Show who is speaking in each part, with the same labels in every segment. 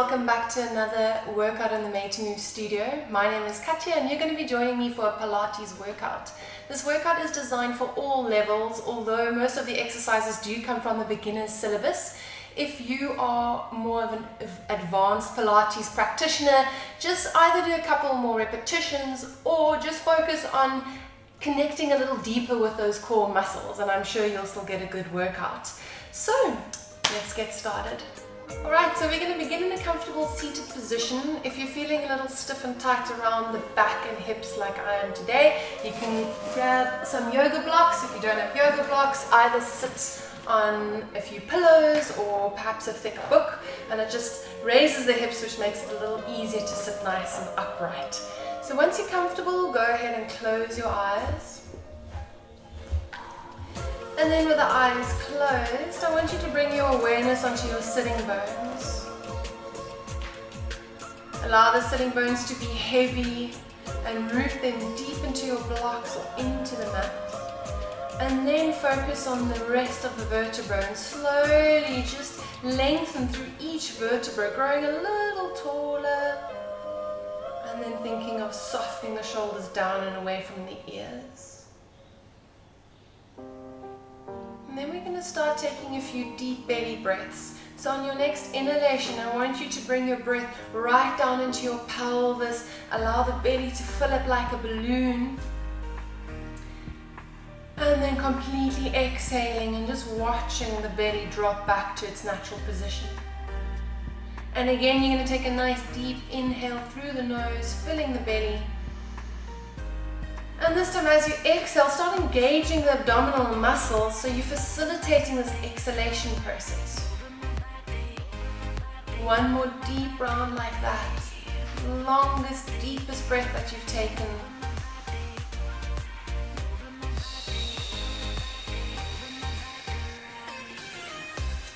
Speaker 1: welcome back to another workout in the Made2Move studio. My name is Katja and you're going to be joining me for a Pilates workout. This workout is designed for all levels, although most of the exercises do come from the beginner's syllabus. If you are more of an advanced Pilates practitioner, just either do a couple more repetitions or just focus on connecting a little deeper with those core muscles, and I'm sure you'll still get a good workout. So let's get started. Alright, so we're going to begin in a comfortable seated position. If you're feeling a little stiff and tight around the back and hips like I am today, you can grab some yoga blocks. If you don't have yoga blocks, either sit on a few pillows or perhaps a thick book, and it just raises the hips, which makes it a little easier to sit nice and upright. So once you're comfortable, go ahead and close your eyes. And then with the eyes closed, I want you to bring your awareness onto your sitting bones. Allow the sitting bones to be heavy and root them deep into your blocks or into the mat. And then focus on the rest of the vertebrae and slowly just lengthen through each vertebra, growing a little taller. And then thinking of softening the shoulders down and away from the ears. And then we're going to start taking a few deep belly breaths. So on your next inhalation, I want you to bring your breath right down into your pelvis. Allow the belly to fill up like a balloon. And then completely exhaling and just watching the belly drop back to its natural position. And again, you're going to take a nice deep inhale through the nose, filling the belly. And this time as you exhale, start engaging the abdominal muscles so you're facilitating this exhalation process. One more deep round like that. Longest, deepest breath that you've taken.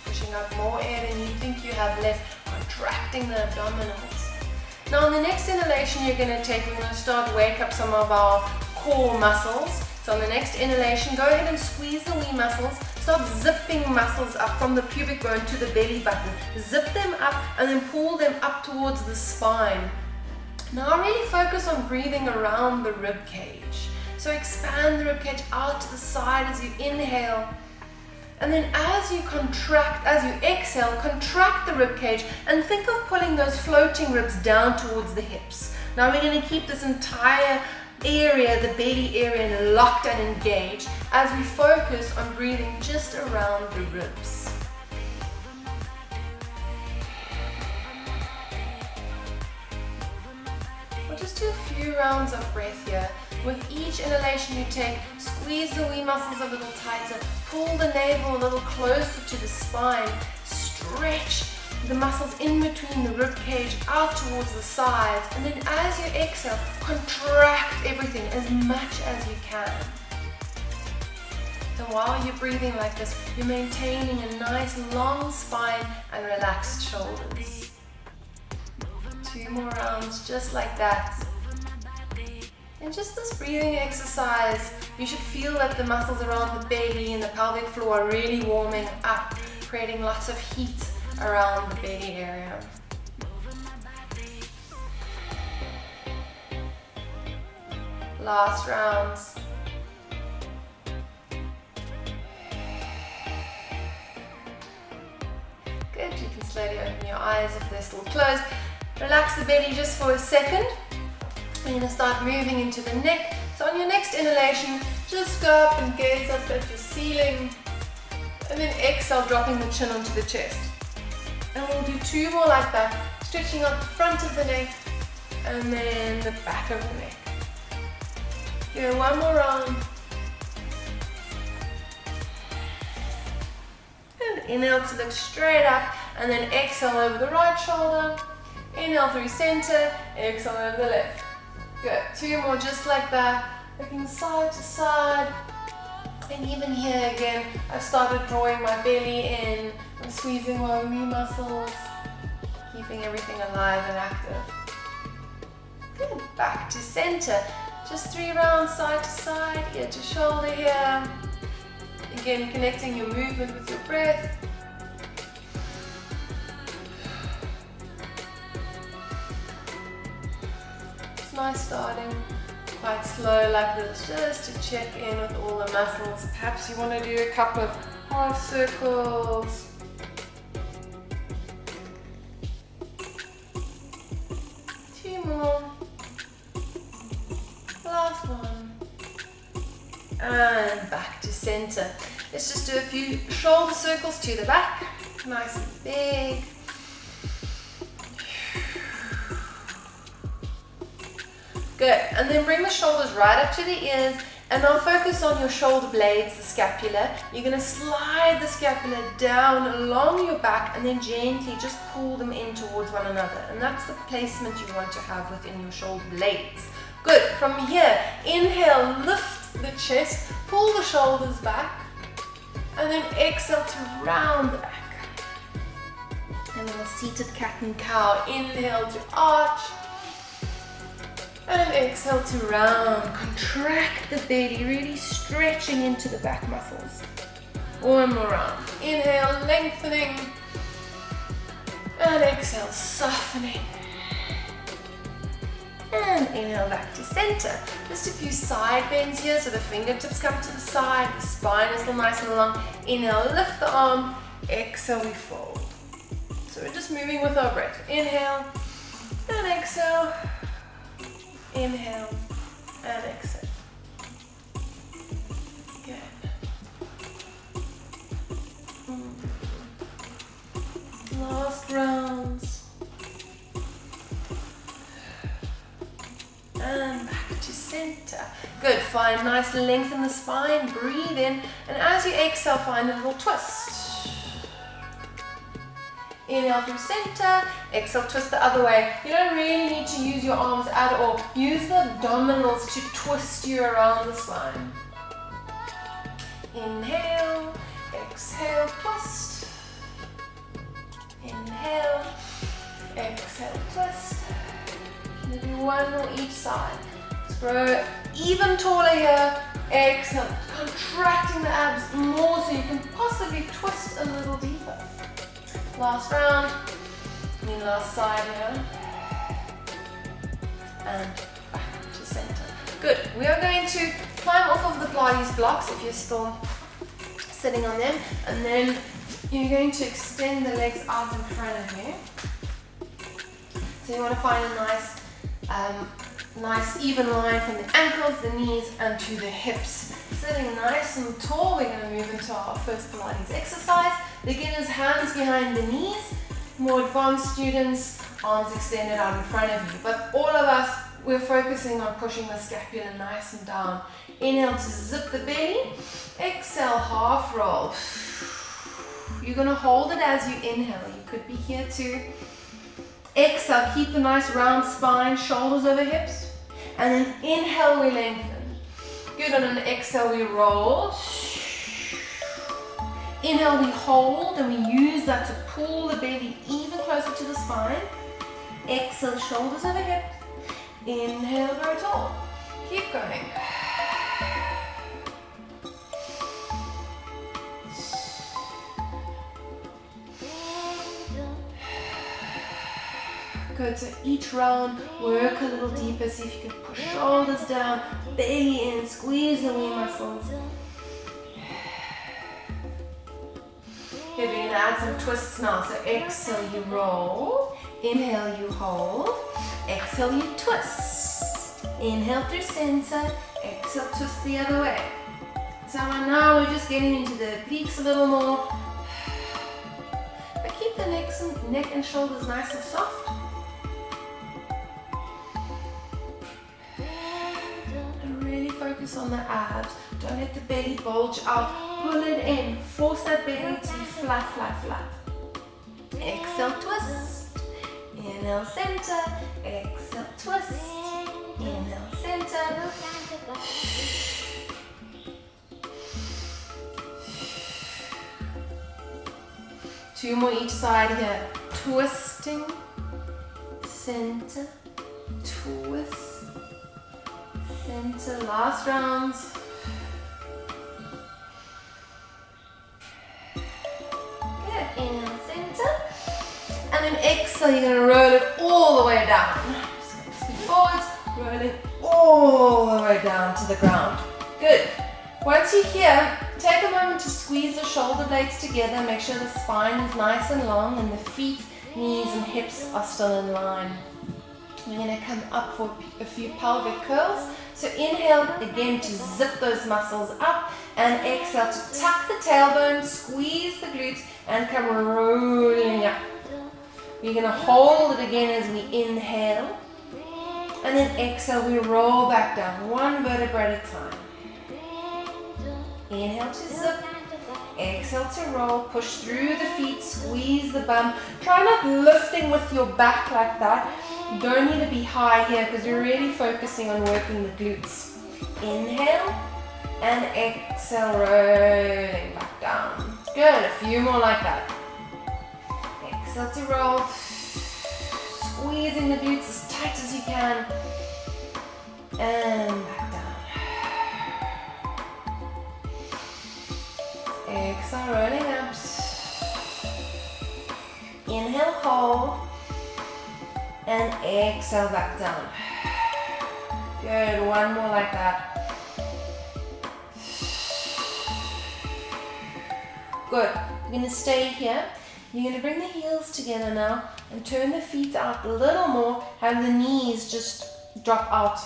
Speaker 1: Pushing up more air than you think you have left, contracting the abdominals. Now on the next inhalation we're going to start wake up some of our core muscles. So on the next inhalation, go ahead and squeeze the wee muscles. Start zipping muscles up from the pubic bone to the belly button. Zip them up and then pull them up towards the spine. Now really focus on breathing around the rib cage. So expand the rib cage out to the side as you inhale. And then as you exhale, contract the rib cage and think of pulling those floating ribs down towards the hips. Now we're going to keep this entire area, the belly area, locked and engaged as we focus on breathing just around the ribs. We'll just do a few rounds of breath here. With each inhalation you take, squeeze the wee muscles a little tighter, pull the navel a little closer to the spine, stretch the muscles in between the rib cage out towards the sides, and then as you exhale, contract everything as much as you can. So while you're breathing like this, you're maintaining a nice long spine and relaxed shoulders. 2 more rounds just like that. And just this breathing exercise, you should feel that the muscles around the belly and the pelvic floor are really warming up, creating lots of heat around the belly area. Last rounds. Good, you can slowly open your eyes if they're still closed. Relax the belly just for a second. You're going to start moving into the neck. So on your next inhalation, just go up and gaze up at your ceiling. And then exhale, dropping the chin onto the chest. And we'll do 2 more like that, stretching out the front of the neck and then the back of the neck. Give it 1 more round. And inhale to look straight up, and then exhale over the right shoulder. Inhale through center, exhale over the left. Good, 2 more just like that, looking side to side. And even here again, I've started drawing my belly in. I'm squeezing my wee muscles, keeping everything alive and active. Good, back to center. Just 3 rounds side to side, ear to shoulder here. Again, connecting your movement with your breath. Nice starting quite slow like this, just to check in with all the muscles. Perhaps you want to do a couple of half circles. Two more. Last one. And back to center. Let's just do a few shoulder circles to the back. Nice and big. Good, and then bring the shoulders right up to the ears, and now focus on your shoulder blades, the scapula. You're going to slide the scapula down along your back and then gently just pull them in towards one another. And that's the placement you want to have within your shoulder blades. Good, from here, inhale, lift the chest, pull the shoulders back, and then exhale to round the back. And then a seated cat and cow. Inhale to arch. And exhale to round. Contract the belly, really stretching into the back muscles. One more round. Inhale, lengthening. And exhale, softening. And inhale back to center. Just a few side bends here, so the fingertips come to the side, the spine is still nice and long. Inhale, lift the arm. Exhale, we fold. So we're just moving with our breath. Inhale and exhale. Inhale and exhale. Good. Last rounds. And back to center. Good, find nice length in the spine, breathe in, and as you exhale, find a little twist. Inhale through center, exhale, twist the other way. You don't really need to use your arms at all. Use the abdominals to twist you around the spine. Inhale, exhale, twist. Inhale, exhale, twist. We'll do one more each side. Let's grow even taller here. Exhale, contracting the abs more so you can possibly twist a little deeper. Last round, and then last side here, and back to center. Good, we are going to climb off of the Pilates blocks if you're still sitting on them, and then you're going to extend the legs out in front of you. So you want to find a nice even line from the ankles, the knees, and to the hips. Sitting nice and tall, we're going to move into our first Pilates exercise. Beginners, hands behind the knees. More advanced students, arms extended out in front of you. But all of us, we're focusing on pushing the scapula nice and down. Inhale to zip the belly. Exhale, half roll. You're going to hold it as you inhale. You could be here too. Exhale, keep the nice round spine, shoulders over hips. And then inhale, we lengthen. Good, on an exhale, we roll. Inhale, we hold, and we use that to pull the belly even closer to the spine. Exhale, shoulders over hips. Inhale, grow tall. Keep going. Good, so each round, work a little deeper. See if you can push shoulders down, belly in, squeeze the wee muscles. Good, we're going to add some twists now. So exhale, you roll. Inhale, you hold. Exhale, you twist. Inhale through center. Exhale, twist the other way. So now we're just getting into the obliques a little more. But keep the neck and shoulders nice and soft. Focus on the abs. Don't let the belly bulge out. Pull it in. Force that belly to be flat, flat, flat. Exhale, twist. Inhale, center. Exhale, twist. Inhale, center. Two more each side here. Twisting. Center. Twist. Center, last rounds. Good, inhale, center. And then exhale, you're going to roll it all the way down. Just going to scoot forwards, roll rolling all the way down to the ground. Good. Once you're here, take a moment to squeeze the shoulder blades together. Make sure the spine is nice and long and the feet, knees and hips are still in line. We're going to come up for a few pelvic curls. So inhale again to zip those muscles up, and exhale to tuck the tailbone, squeeze the glutes and come rolling up. We're going to hold it again as we inhale, and then exhale, we roll back down, one vertebra at a time. Inhale to zip, exhale to roll, push through the feet, squeeze the bum. Try not lifting with your back like that. You don't need to be high here because you're really focusing on working the glutes. Inhale and exhale, rolling back down. Good, a few more like that. Exhale to roll, squeezing the glutes as tight as you can, and back down. Exhale, rolling up. Inhale, hold, and exhale back down. Good, one more like that. Good, you're going to stay here. You're going to bring the heels together now and turn the feet out a little more. Have the knees just drop out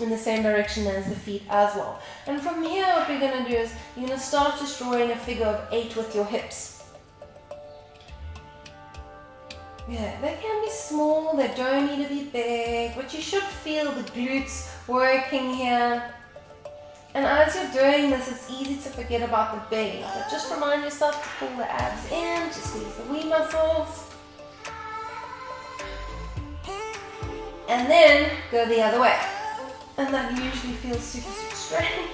Speaker 1: in the same direction as the feet as well. And from here, what we're going to do is you're going to start just drawing a figure of 8 with your hips. Yeah, they can be small, they don't need to be big, but you should feel the glutes working here. And as you're doing this, it's easy to forget about the belly, but just remind yourself to pull the abs in, to squeeze the wee muscles. And then go the other way. And that usually feels super, super strange.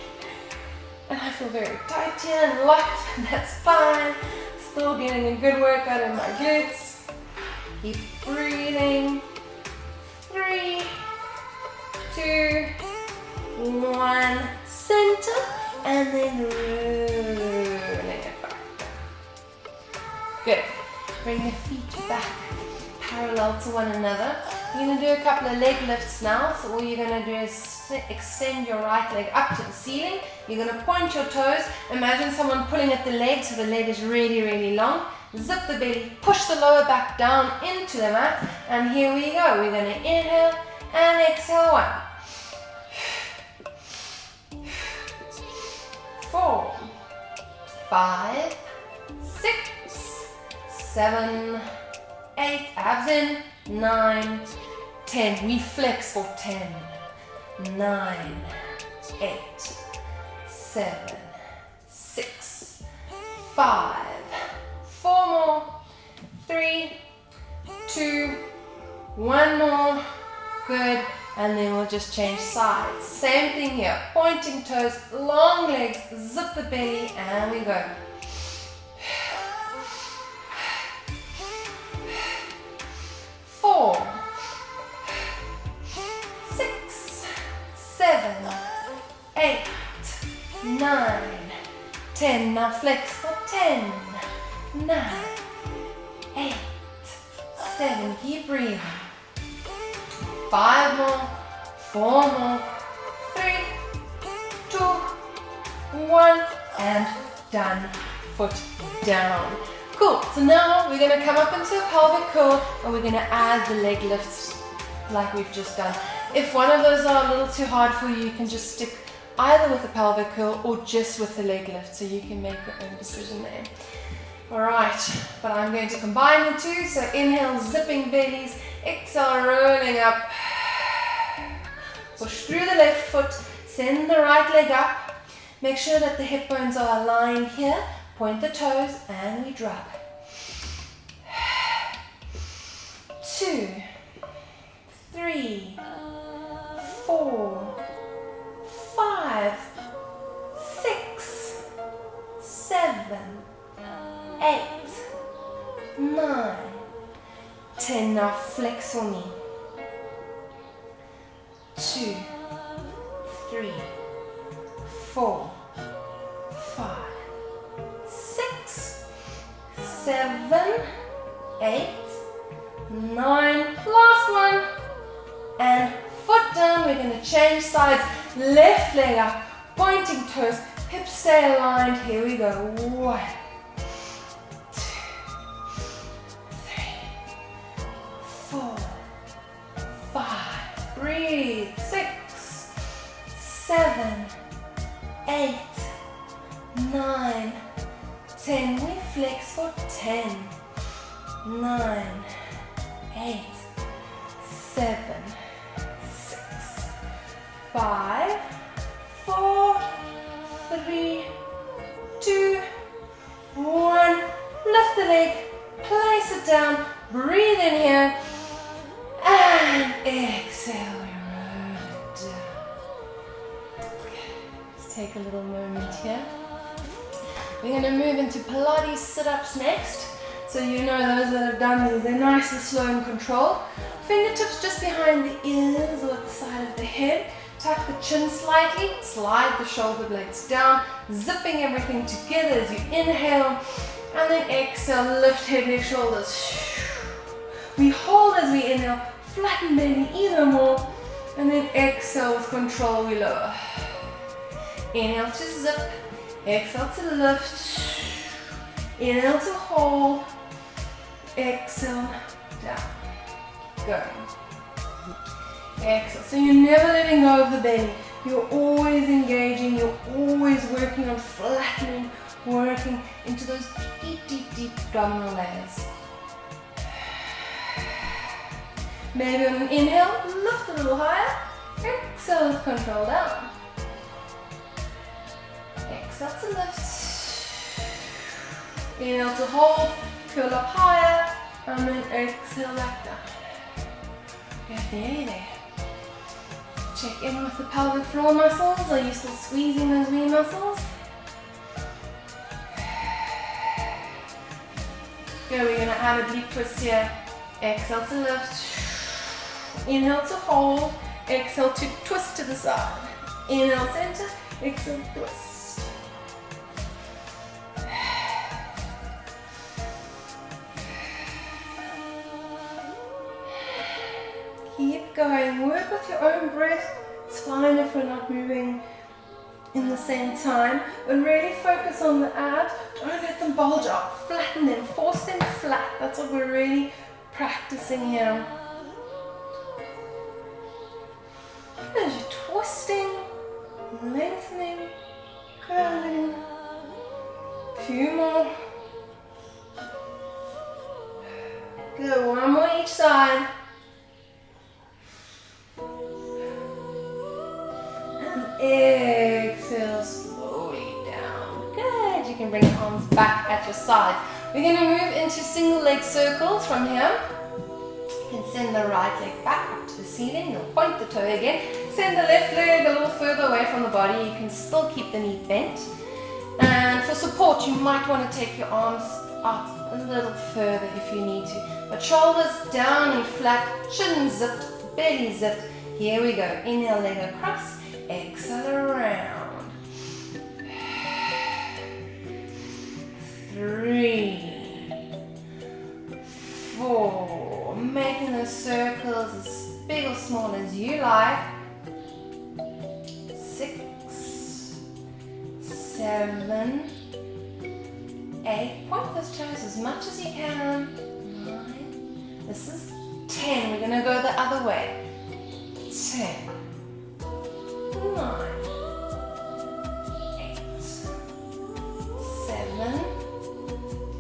Speaker 1: And I feel very tight here and locked, and that's fine. Still getting a good workout in my glutes. Keep breathing. 3, 2, 1. Center, and then rolling it back. Good. Bring the feet back parallel to one another. You're going to do a couple of leg lifts now. So all you're going to do is extend your right leg up to the ceiling. You're going to point your toes. Imagine someone pulling at the leg so the leg is really, really long. Zip the belly, push the lower back down into the mat. And here we go. We're going to inhale and exhale. 1, 4, 5, 6, 7, 8, abs in, 9, 10. We flex for 10, 9, 8, 7, 6, 5, 4 more, 3, 2, 1 more. Good. And then we'll just change sides. Same thing here. Pointing toes, long legs, zip the belly, and we go. 4, 6, 7, 8, 9, 10. Now flex for 10, 9, 8, 7. Keep breathing. 5 more, 4 more, 3, 2, 1, and done. Foot down. Cool, so now we're going to come up into a pelvic curl and we're going to add the leg lifts like we've just done. If one of those are a little too hard for you, you can just stick either with the pelvic curl or just with the leg lift, so you can make your own decision there. Alright, but I'm going to combine the two, so inhale, zipping bellies, exhale, rolling up. Push through the left foot, send the right leg up. Make sure that the hip bones are aligned here. Point the toes and we drop. 2, 3, 4, 5, 6, 7, 8, 9, 10. Now flex for me. 2, 3, 4, 5, 6, 7, 8, 9. Last one. And foot down. We're going to change sides. Left leg up, pointing toes, hips stay aligned. Here we go. 1, 2, 3, 4, 5. Breathe. 6, 7, 8, 9, 10. We flex for 10, 9, 8, 7, 6, 5, 4, 3, 2, 1. Lift the leg, place it down, breathe in here, and exhale, we roll it down. Okay, let's take a little moment here. We're going to move into Pilates Sit-Ups next. So you know those that have done these, they're nice and slow and controlled. Fingertips just behind the ears or at the side of the head. Tuck the chin slightly, slide the shoulder blades down, zipping everything together as you inhale, and then exhale, lift head, neck, shoulders. We hold as we inhale, flatten belly even more, and then exhale with control, we lower. Inhale to zip, exhale to lift, inhale to hold, exhale, down. Going. Exhale. So you're never letting go of the belly. You're always engaging. You're always working on flattening, working into those deep, deep, deep abdominal layers. Maybe on an inhale, lift a little higher. Exhale with control down. Exhale to lift. Inhale to hold, curl up higher, and then exhale back down. Get nearly there. Check in with the pelvic floor muscles. Are you still squeezing those wee muscles? Good, we're going to add a deep twist here. Exhale to lift. Inhale to hold. Exhale to twist to the side. Inhale center. Exhale twist. Keep going. Work with your own breath. It's fine if we're not moving in the same time, but really focus on the abs. Don't let them bulge out. Flatten them. Force them flat. That's what we're really practicing here. As you're twisting, lengthening, curling. A few more. Good. One more each side. Exhale slowly down. Good. You can bring your arms back at your side. We're going to move into single leg circles from here. You can send the right leg back up to the ceiling. You'll point the toe again. Send the left leg a little further away from the body. You can still keep the knee bent. And for support, you might want to take your arms out a little further if you need to. But shoulders down and flat, chin zipped, belly zipped. Here we go. Inhale, leg across. Exhale around. 3, 4. Making those circles as big or small as you like. 6, 7, 8. Point those toes as much as you can. 9. This is 10. We're going to go the other way. 10. 9, 8, 7,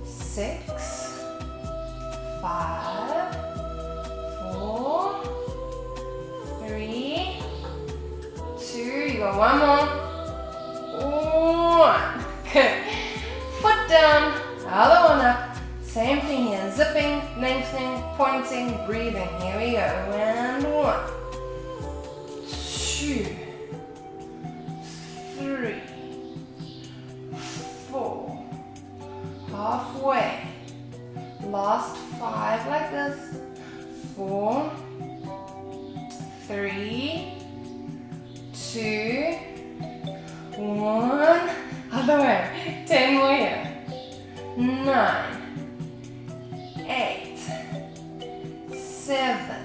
Speaker 1: 6, 5, 4, 3, 2. You got one more. 1. Good. Foot down, other one up. Same thing here. Zipping, lengthening, pointing, breathing. Here we go. And 1, 2, 3, 4, halfway, last 5 like this, 4, 3, 2, 1, other way, 10 more here, 9, 8, 7,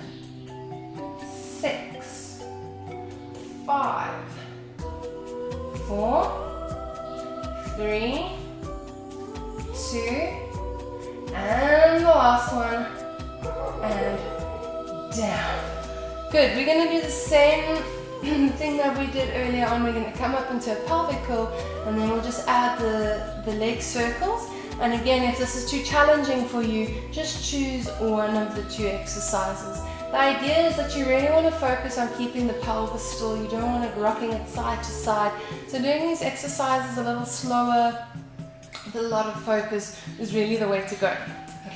Speaker 1: 6, 4, 3, 2, and the last one, and down. Good, we're going to do the same thing that we did earlier on. We're going to come up into a pelvic curl, and then we'll just add the leg circles. And again, if this is too challenging for you, just choose one of the 2 exercises. The idea is that you really want to focus on keeping the pelvis still. You don't want it rocking it side to side. So doing these exercises a little slower with a lot of focus is really the way to go.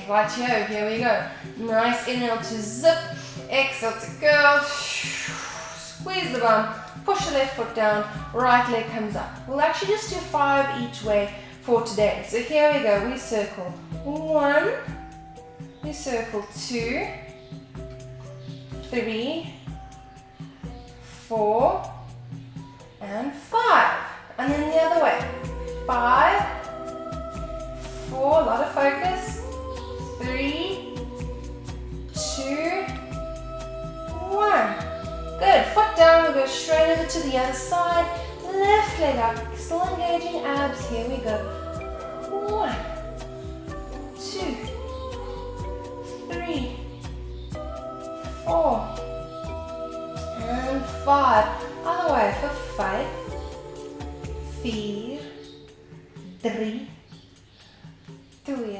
Speaker 1: Right here we go. Nice inhale to zip, exhale to curl, squeeze the bum, push the left foot down, right leg comes up. We'll actually just do 5 each way for today. So here we go, we circle 1, we circle 2, 3, 4, and 5. And then the other way. 5, 4, a lot of focus. 3, 2, 1. Good, foot down, we go straight over to the other side. Left leg up, still engaging abs. Here we go. 1, 2, 3, 4, and 5. Other way for 5, 4, 3, 2.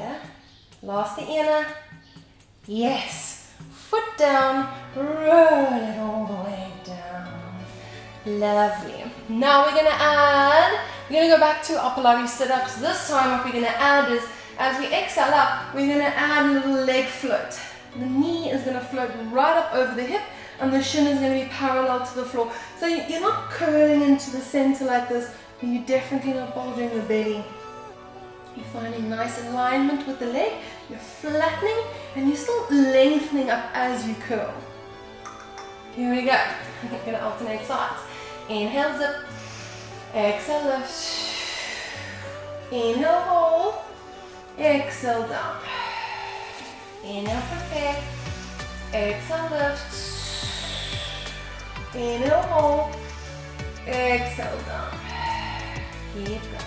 Speaker 1: Last the inner. Yes. Foot down. Roll it all the way down. Lovely. Now we're going to go back to our Pilates sit-ups. This time what we're going to add is, as we exhale up, we're going to add a little leg float. The knee is going to float right up over the hip, and the shin is going to be parallel to the floor. So you're not curling into the center like this, but you're definitely not bulging the belly. You're finding nice alignment with the leg, you're flattening, and you're still lengthening up as you curl. Here we go. We're going to alternate sides. Inhale, zip. Exhale, lift. Inhale, hold. Exhale, down. Inhale, prepare. Exhale, lift. Inhale, hold. Exhale, down. Keep going.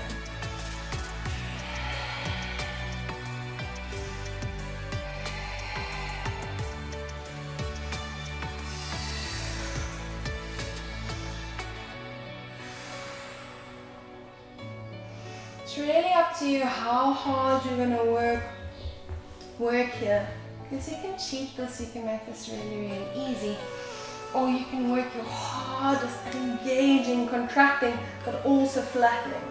Speaker 1: It's really up to you how hard you're going to work here. Because you can cheat this, you can make this really, really easy. Or you can work your hardest at engaging, contracting, but also flattening.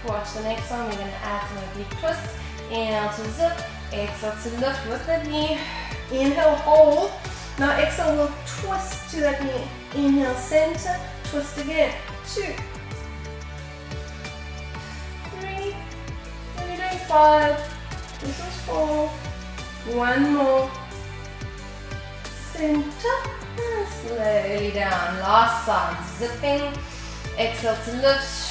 Speaker 1: Watch the next one, we're going to add some oblique twists. Inhale to zip, exhale to lift with the knee. Inhale, hold. Now exhale, we'll twist to that knee. Inhale, center, twist again. 2, 3, maybe doing 5. This is 4. 1 more. Center, and slowly down. Last side, zipping. Exhale to lift.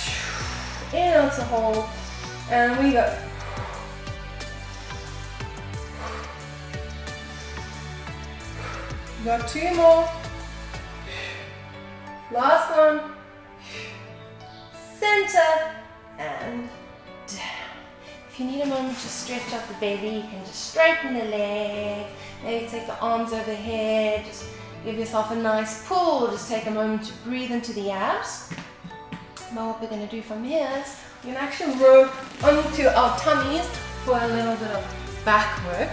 Speaker 1: Inhale to hold, and we go. Got 2 more. Last one. Center and down. If you need a moment to stretch out the belly, you can just straighten the leg. Maybe take the arms overhead. Just give yourself a nice pull. Just take a moment to breathe into the abs. Now what we're going to do from here is we're going to actually roll onto our tummies for a little bit of back work.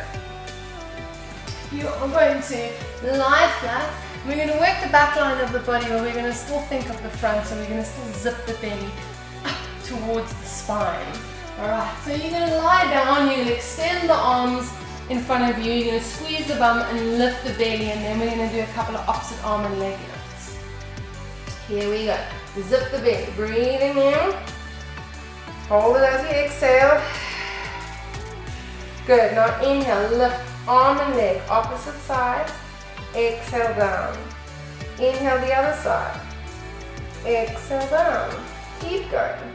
Speaker 1: You are going to lie flat. We're going to work the back line of the body, but we're going to still think of the front, so we're going to still zip the belly up towards the spine. Alright, so you're going to lie down, you're going to extend the arms in front of you, you're going to squeeze the bum and lift the belly, and then we're going to do a couple of opposite arm and leg lifts. Here we go. Zip the belly, breathing in, hold it as you exhale. Good, now inhale, lift arm and leg, opposite side, exhale down. Inhale the other side, Exhale down. Keep going.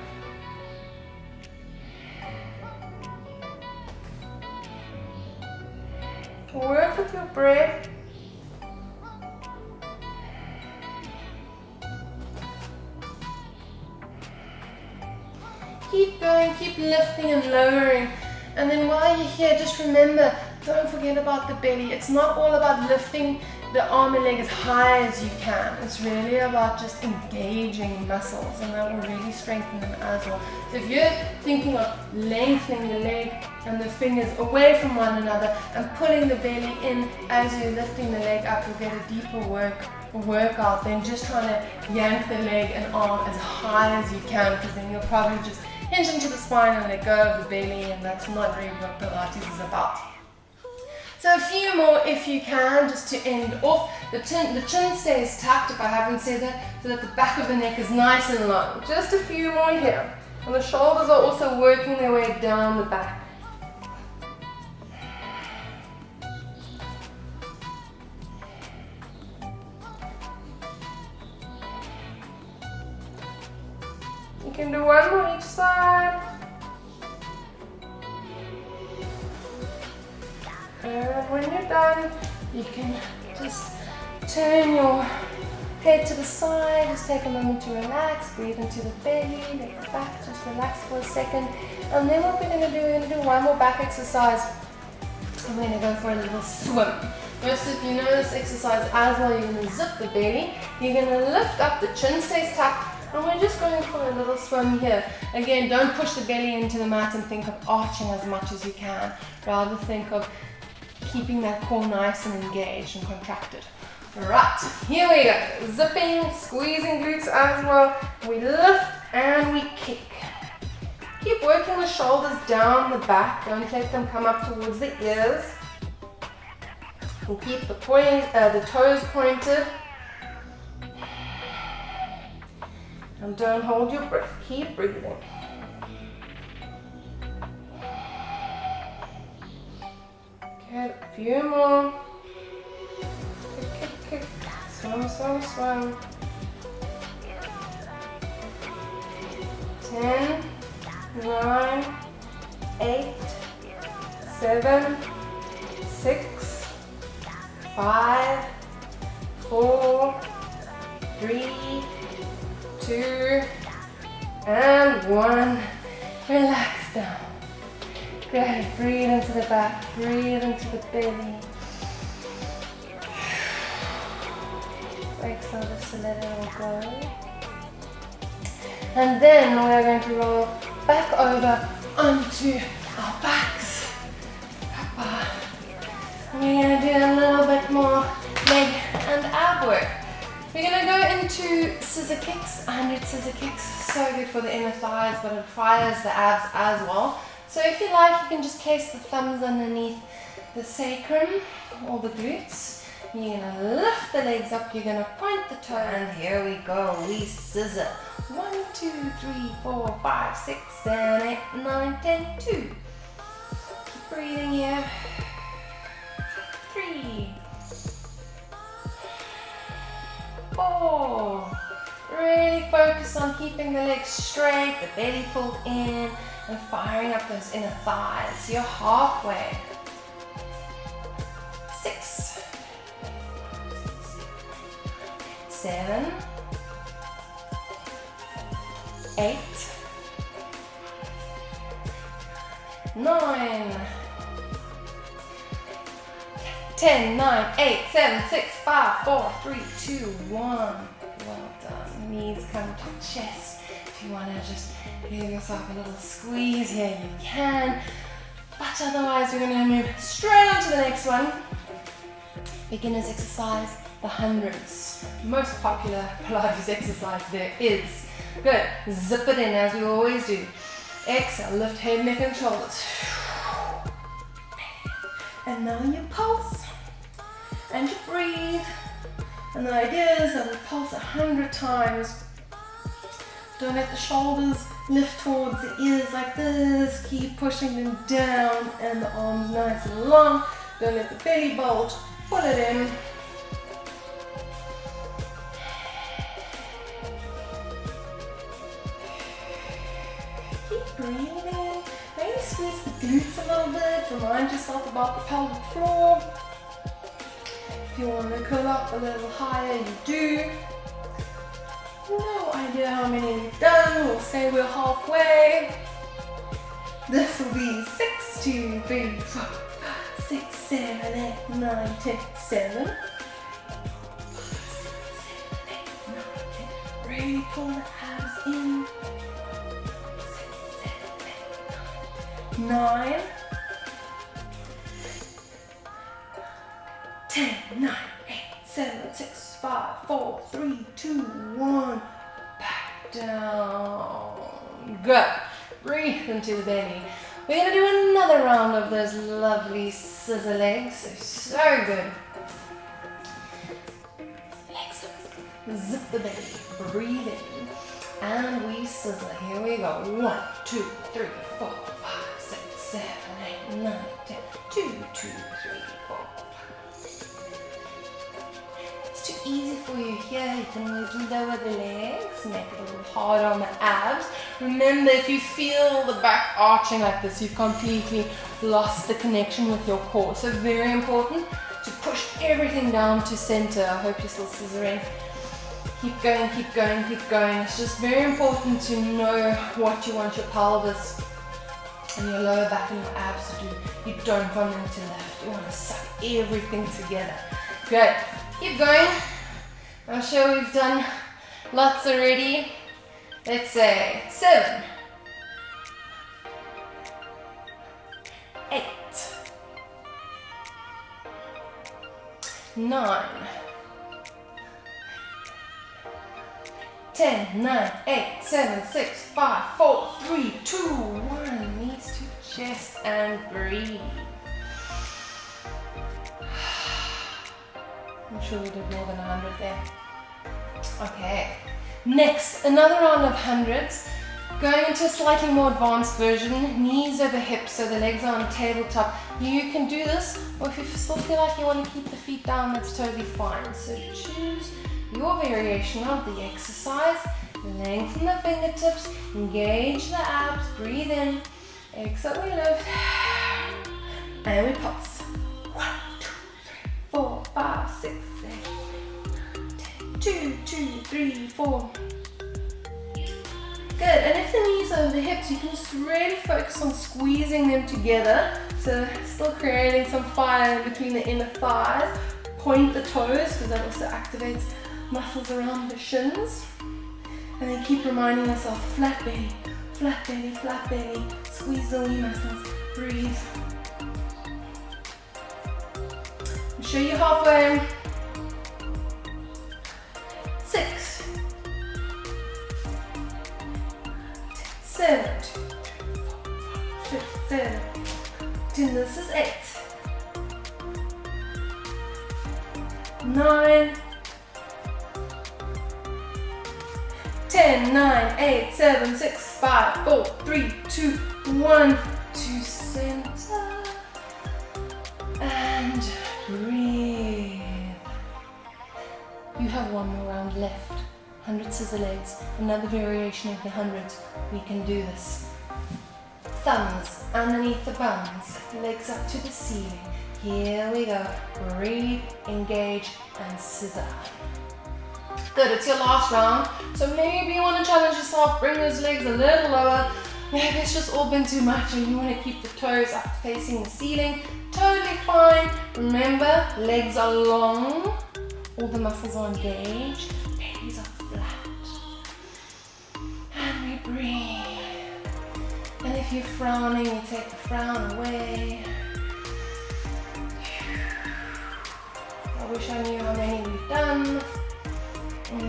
Speaker 1: Work with your breath. Keep going, keep lifting and lowering. And then while you're here, just remember, don't forget about the belly. It's not all about lifting the arm and leg as high as you can. It's really about just engaging muscles, and that will really strengthen them as well. So if you're thinking of lengthening the leg and the fingers away from one another and pulling the belly in as you're lifting the leg up, you'll get a deeper workout than just trying to yank the leg and arm as high as you can, because then you'll probably just hinge into the spine and let go of the belly, and that's not really what Pilates is about. So a few more if you can, just to end off. The chin stays tucked, if I haven't said that, so that the back of the neck is nice and long. Just a few more here. And the shoulders are also working their way down the back. You can do one more each side. And when you're done, you can just turn your head to the side, just take a moment to relax, breathe into the belly, let the back just relax for a second. And then what we're going to do one more back exercise. I'm going to go for a little swim. Most of you know this exercise as well. You're going to zip the belly, you're going to lift up, the chin stays tucked, and we're just going for a little swim here. Again, don't push the belly into the mat and think of arching as much as you can. Rather think of keeping that core nice and engaged and contracted. Right, here we go. Zipping, squeezing glutes as well. We lift and we kick. Keep working the shoulders down the back. Don't let them come up towards the ears. And keep the toes pointed. And don't hold your breath. Keep breathing. Okay, a few more. Kick, kick, kick. Swim, swim, swim. 10, 9, 8, 7, 6, 5, 4, 3, 2, and 1. Relax down. Good. Breathe into the back. Breathe into the belly. Exhale just to let it all go. And then we're going to roll back over onto our backs. We're going to do a little bit more leg and ab work. We're going to go into scissor kicks, 100 scissor kicks. So good for the inner thighs, but it fires the abs as well. So if you like, you can just place the thumbs underneath the sacrum or the glutes. You're going to lift the legs up, you're going to point the toe, and here we go, we scissor. 1, 2, 3, 4, 5, 6, 7, 8, 9, 10, 2. Keep breathing here. 3, 4. Really focus on keeping the legs straight, the belly pulled in, and firing up those inner thighs. You're halfway. 6, 7, 8, 9, 10, 9, 8, 7, 6, 5, 4, 3, 2, 1. Well done. Knees come to chest. If you want to just give yourself a little squeeze here, you can. But otherwise, we're going to move straight on to the next one. Beginner's exercise, the hundreds. Most popular Pilates exercise there is. Good. Zip it in as we always do. Exhale, lift head, neck and shoulders. And now you pulse. And you breathe. And the idea is that we pulse 100 times. Don't let the shoulders lift towards the ears like this. Keep pushing them down and the arms nice and long. Don't let the belly bulge. Pull it in. Breathe in. Maybe squeeze the glutes a little bit. Remind yourself about the pelvic floor. If you want to curl up a little higher, you do. No idea how many we've done. We'll say we're halfway. This will be 6, 2, 3, 4, 5, 6, 7, 8, 9, 10, 7. 5, 6, 7, 8, 9, 10. Really pull the abs in. 6, 7, 8, 9, 10, 9, 8, 7, 6, 5, 4, 3, 2, 1. Back down. Good. Breathe into the belly. We're going to do another round of those lovely scissor legs. So good. Legs up. Zip the belly. Breathe in. And we scissor. Here we go. 1, 2, 3, 4, 5, 6, 7, 8, 9, 10. 2, 2, 3, 4. It's too easy for you here. You can always lower the legs. Make it a little harder on the abs. Remember, if you feel the back arching like this, you've completely lost the connection with your core. So very important to push everything down to center. I hope you're still scissoring. Keep going, keep going, keep going. It's just very important to know what you want your pelvis and your lower back and your abs to do. You don't want them to lift. You want to suck everything together. Good. Keep going. I'm sure we've done lots already. Let's say 7, 8, 9, 10, 9, 8, 7, 6, 5, 4, 3, 2, 1. Knees to chest and breathe. I'm sure we did more than 100 there. Okay. Next, another round of hundreds. Going into a slightly more advanced version, knees over hips, so the legs are on tabletop. You can do this, or if you still feel like you want to keep the feet down, that's totally fine. So choose your variation of the exercise. Lengthen the fingertips, engage the abs, breathe in, exhale, we lift, and we pulse. 1, 2, 3, 4, 5, 6, 7, 10. 2, 2, 3, 4. Good, and if the knees are over the hips, you can just really focus on squeezing them together. So still creating some fire in between the inner thighs. Point the toes, because that also activates muscles around the shins. And then keep reminding yourself, flat belly, flat belly, flat belly. Squeeze the wee muscles, breathe. I'm sure you're halfway. 6, 7, 6, 7, 10, this is 8, 9, 10, 9, 8, 7, 6, 5, 4, 3, 2, 1, to center, and breathe. You have one more round left. 100 scissor legs, another variation of the 100s. We can do this. Thumbs underneath the buns, legs up to the ceiling. Here we go. Breathe, engage, and scissor. Good, it's your last round. So maybe you want to challenge yourself, bring those legs a little lower. Maybe it's just all been too much and you want to keep the toes up facing the ceiling. Totally fine. Remember, legs are long. All the muscles are engaged. Bellies are flat. And we breathe. And if you're frowning, you take the frown away. I wish I knew how many we've done. 5,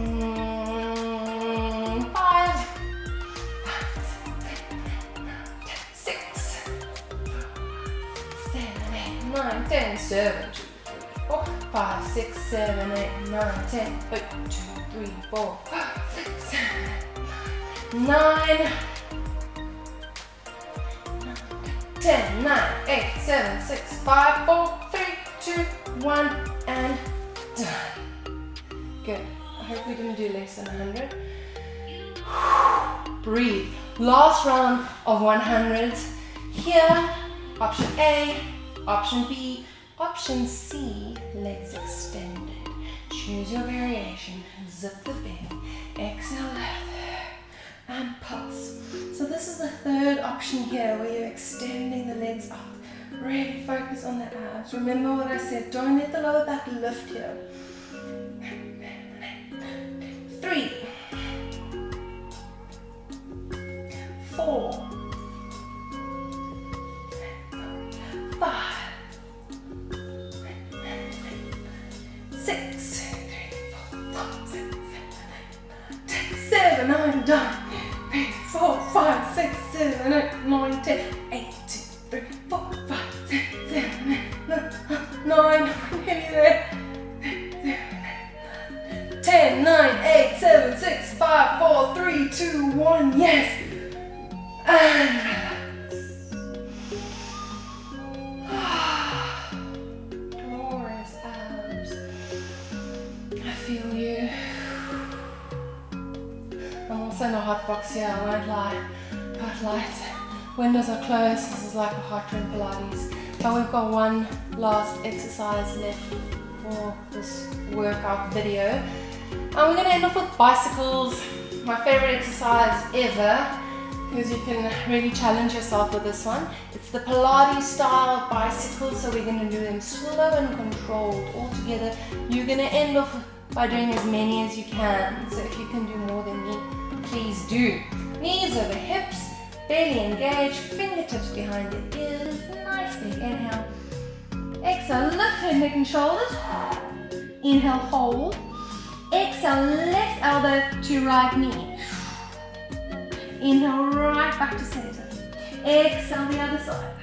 Speaker 1: 6, 7, 8, 9, 10, 7, 2, 3, 4, 5, 6, 7, 8, 9, 10, 2, 3, 4, 5, 6, 7, 9, 10, 9, 8, 7, 6, 5, 4, 3, 2, 1, and done. Good. I hope we didn't do less than 100. Breathe. Last round of 100s. Here, option A, option B, option C, legs extended. Choose your variation. Zip the belly. Exhale, and pulse. So this is the third option here where you're extending the legs out. Really focus on the abs. Remember what I said, don't let the lower back lift here. 3, 4, 5, 6, 7, 9, done. 4, 5, 6, 7, 8, 9, 10, 8, 2, 3, 4, 5, 6, 7, 8, 9, we're nearly there. 10, 9, 8, 7, 6, 5, 4, 3, 2, 1, yes. And relax. Glorious abs. I feel you. I'm also in a hot box here, I won't lie. Hot lights. Windows are closed. This is like a hot room Pilates. But we've got one last exercise left for this workout video. And we're going to end off with bicycles. My favorite exercise ever, because you can really challenge yourself with this one. It's the Pilates style bicycles, so we're going to do them slow and controlled all together. You're going to end off by doing as many as you can. So if you can do more than me, please do. Knees over hips, belly engaged, fingertips behind your ears. Nice big inhale. Exhale, lift your neck and shoulders. Inhale, hold. Exhale, left elbow to right knee. Inhale, right back to center. Exhale, the other side.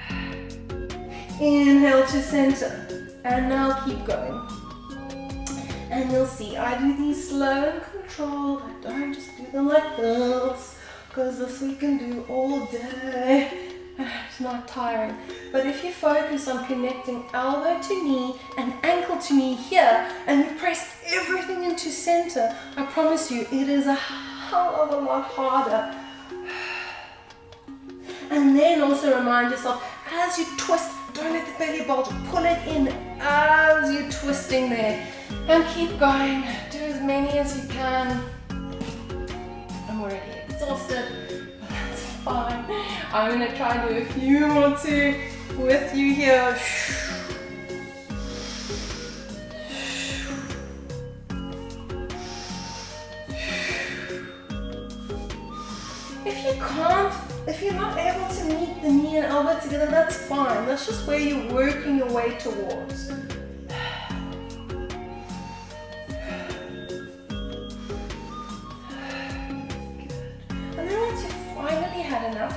Speaker 1: Inhale to center. And now keep going. And you'll see, I do these slow and controlled. I don't just do them like this, because this we can do all day. It's not tiring. But if you focus on connecting elbow to knee and ankle to knee here, and you press everything into center, I promise you, it is a hell of a lot harder. And then also remind yourself, as you twist, don't let the belly bulge, pull it in as you're twisting there. And keep going, do as many as you can. I'm already exhausted, but that's fine. I'm gonna try and do a few more too with you here. If you're not able to meet the knee and elbow together, that's fine. That's just where you're working your way towards.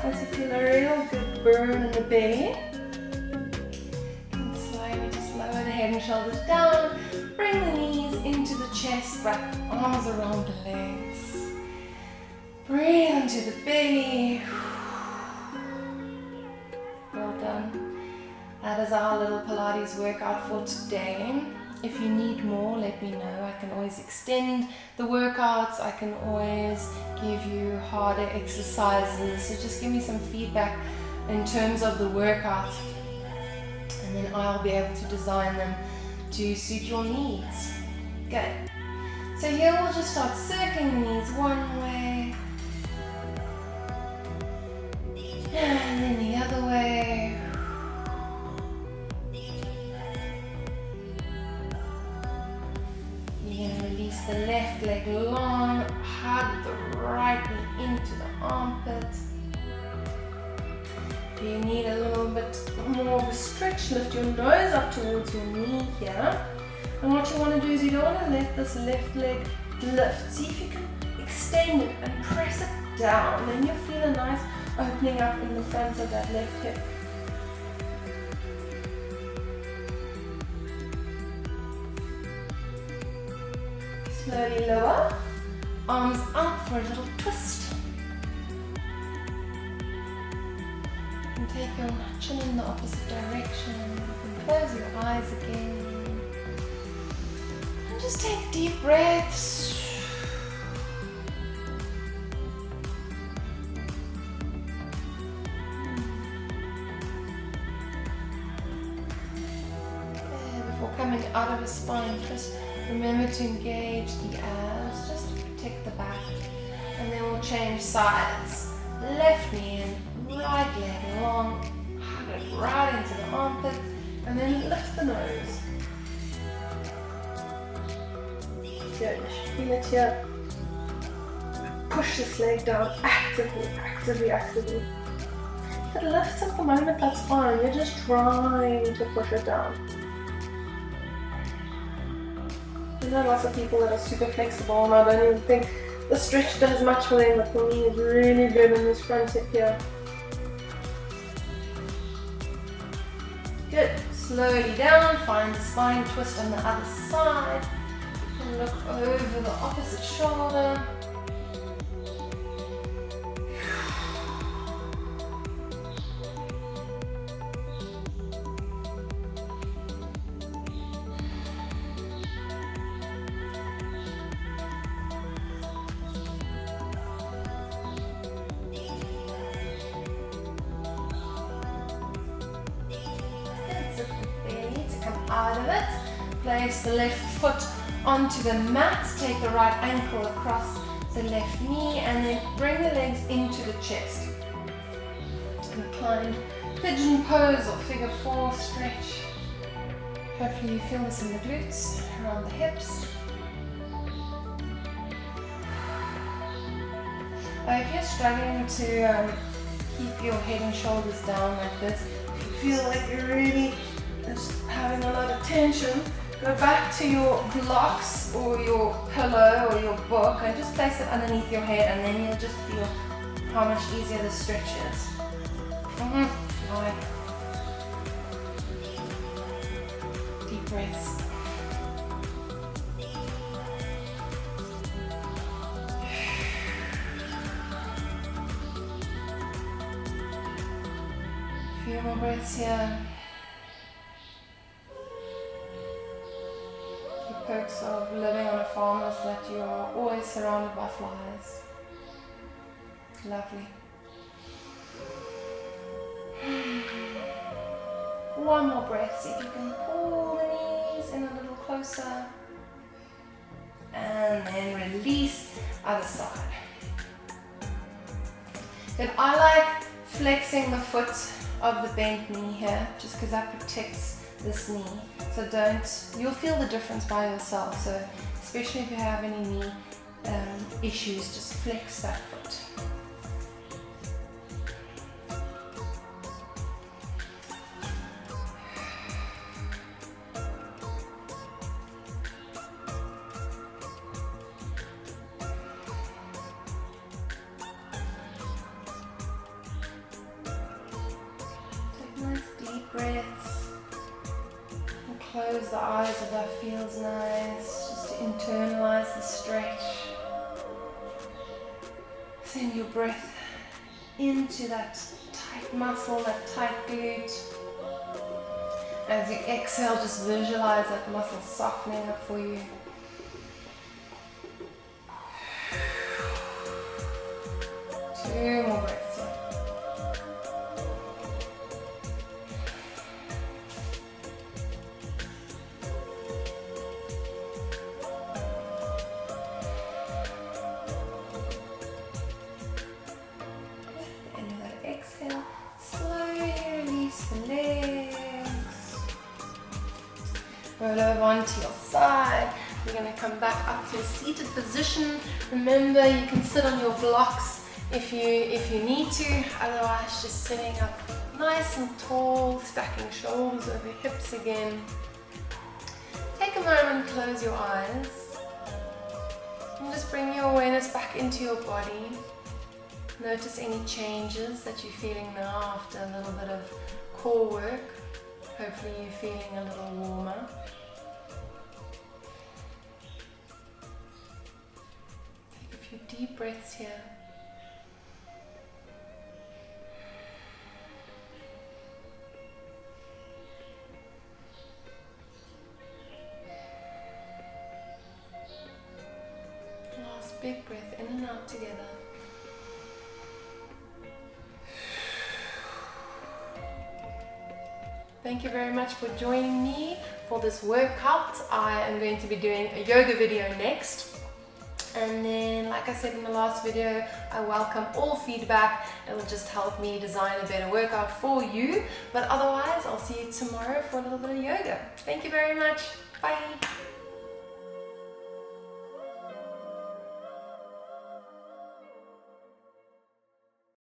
Speaker 1: Once you feel a real good burn in the belly, you can slowly just lower the head and shoulders down, bring the knees into the chest, wrap arms around the legs, breathe into the belly. Well done. That is our little Pilates workout for today. If you need more, let me know. I can always extend the workouts. I can always give you harder exercises. So just give me some feedback in terms of the workout, and then I'll be able to design them to suit your needs. Good. So here we'll just start circling the knees one way, and then the other way. Release the left leg long, hug the right knee into the armpit. If you need a little bit more of a stretch, lift your nose up towards your knee here. And what you want to do is you don't want to let this left leg lift. See if you can extend it and press it down. Then you'll feel a nice opening up in the front of that left hip. Slowly lower, arms out for a little twist. You can take your chin in the opposite direction. You can close your eyes again. And just take deep breaths. coming out of a spine twist, remember to engage the abs just to protect the back. And then we'll change sides. Left knee in, right leg long, hug it right into the armpit, and then lift the nose. Good. Feel it here. Push this leg down actively. If it lifts at the moment, that's fine. You're just trying to push it down. There's not lots of people that are super flexible, and I don't even think the stretch does much for them, but for me it's really good in this front hip here. Good. Slowly down, find the spine twist on the other side. And look over the opposite shoulder. Out of it, place the left foot onto the mat, take the right ankle across the left knee, and then bring the legs into the chest. Inclined pigeon pose or figure four stretch. Hopefully you feel this in the glutes, around the hips. If you're struggling to keep your head and shoulders down like this, if you feel like you're really just having a lot of tension, go back to your blocks or your pillow or your book and just place it underneath your head, and then you'll just feel how much easier the stretch is. Right. Deep breaths. A few more breaths here. Perks of living on a farm is that you are always surrounded by flies. Lovely. One more breath, see if you can pull the knees in a little closer. And then release, other side. Then I like flexing the foot of the bent knee here, just because that protects this knee. So you'll feel the difference by yourself. So especially if you have any knee issues, just flex that foot. Take nice deep breaths. Close the eyes if that feels nice, just to internalize the stretch. Send your breath into that tight muscle, that tight glute. As you exhale, just visualize that muscle softening up for you. Two more breaths here. Roll over onto your side. We're going to come back up to a seated position. Remember, you can sit on your blocks if you need to. Otherwise, just sitting up nice and tall, stacking shoulders over hips again. Take a moment, close your eyes, and just bring your awareness back into your body. Notice any changes that you're feeling now after a little bit of core work. Hopefully you're feeling a little warmer. Take a few deep breaths here. Last big breath in and out together. Thank you very much for joining me for this workout. I am going to be doing a yoga video next. And then, like I said in the last video, I welcome all feedback. It will just help me design a better workout for you. But otherwise, I'll see you tomorrow for a little bit of yoga. Thank you very much. Bye.